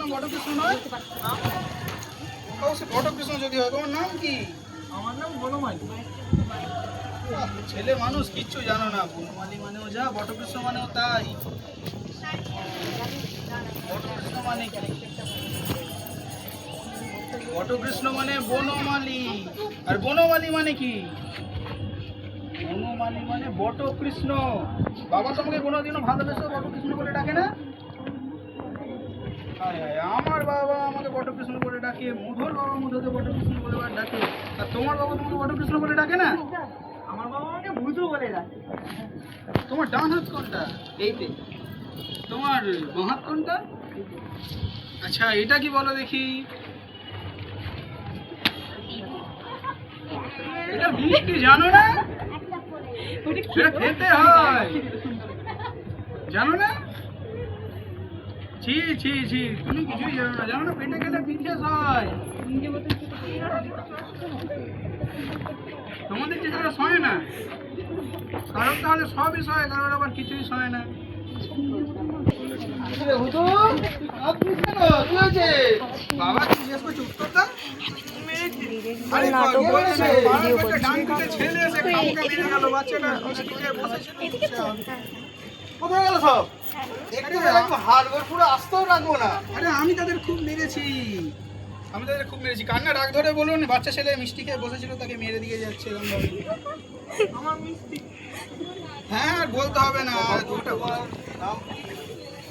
নাম বটকৃষ্ণ নয়? সে বটকৃষ্ণ যদি হয়, তোমার নাম কি? আমার নাম বনমালী। ছেলে মানুষ কিচ্ছু জানো না। বনমালী মানেও যা, বটকৃষ্ণ মানেও তাই। বটকৃষ্ণ মানে কি? বটকৃষ্ণ মানে বনমালী, আর বনমালী মানে কি? বনমালী মানে বটকৃষ্ণ। বাবা তোমাকে কোনোদিনও ভালোবেসে বটকৃষ্ণ বলে ডাকে না? আমার বাবা আমাকে বটকৃষ্ণ বলে ডাকে, মধুর বাবা মধুকে বটকৃষ্ণ বলে ডাকে, আর তোমার বাবা তোমাকে বটকৃষ্ণ বলে ডাকে না? আমার বাবা আমাকে ভুতু বলে ডাকে। তোমার ডান হাত কোনটা? এইতে। তোমার বাঁ হাত কোনটা? আচ্ছা, এটা কি বলো দেখি? এটা মিষ্টি, জানো না? এটা খেতে হয়, জানো না? ছি ছি ছি, তুমি কিছুই জানো না। জানো না পেটে গেলে বিশেষ হয়। তোমাদের যে যারা সয় না, কারণ তাহলে সবই সয়, কারণ আবার কিছুই সয় না। বাবা জিজ্ঞেস করছে উত্তরটা। কোথায় গেল সব? আরে আমি তাদের খুব মেরেছি, কান্না রাগ ধরে বলুন। বাচ্চা ছেলে মিষ্টি খেয়ে বসেছিল, তাকে মেরে দিয়ে যাচ্ছে এরকম ভাবে। হ্যাঁ, আর বলতে হবে না।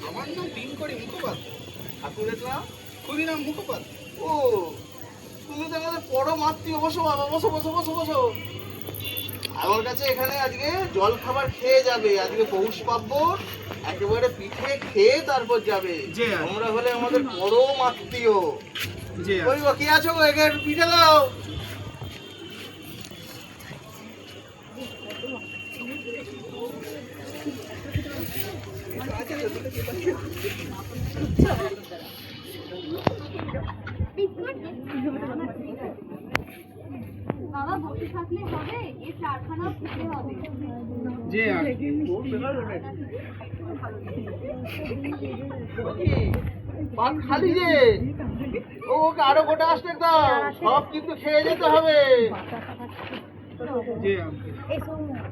আমার নাম পিনকড়ি মুখোপাধ্যায়। খুবই নাম মুখোপাধ্যায়। ও, তুমি তো আমাদের পরম আত্মীয়। বসো বাবা, বসো বসো বসো বসো। আমার কাছে এখানে আজকে জল খাবার খেয়ে যাবে। আজকে পৌষ পার্বণ, একেবারে পিঠে খেয়ে তারপর যাবে। জি। তোমরা হলে আমাদের পরম আত্মীয়। জি। ওই কি আছো গো, একে একটু পিঠে দাও। বাবা বসে থাকলে হবে, এই চারখানা খেতে হবে। জি। পান খালি যে, ওকে আরো গোটা আসতে দাও। সব কিন্তু খেয়ে যেতে হবে। জি।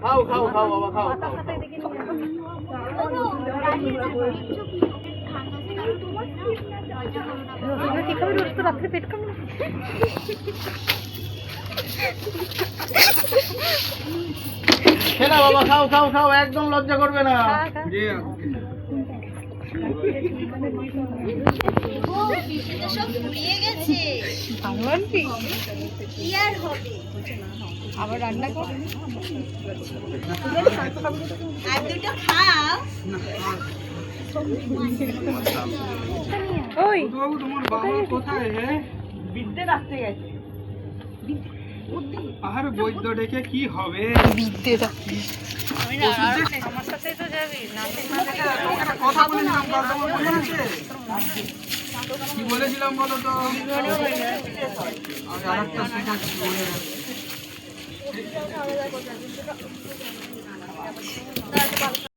খাও খাও খাও বাবা, খাও খাও। খেলা বাবা, খাও খাও খাও, একদম লজ্জা করবে না। জি। সব ফুরিয়ে গেছে, কি আর হবে? আবার রান্না কর, আর দুটো খাও। ওই বাবু, তোমার বাবা কোথায়? হ্যাঁ, বিদ্যে রাখতে গেছে। আর বৈদ্য ডেকে কি হবে? বিদ্যেটা আমি না আমার সাথেই তো যাবি না। একটা কথা বলেছিলাম, কাল তোমার মনে আছে? কি বলেছিলাম বলো তো? আর আরেকটা শেখাচ্ছি, মনে রাখো।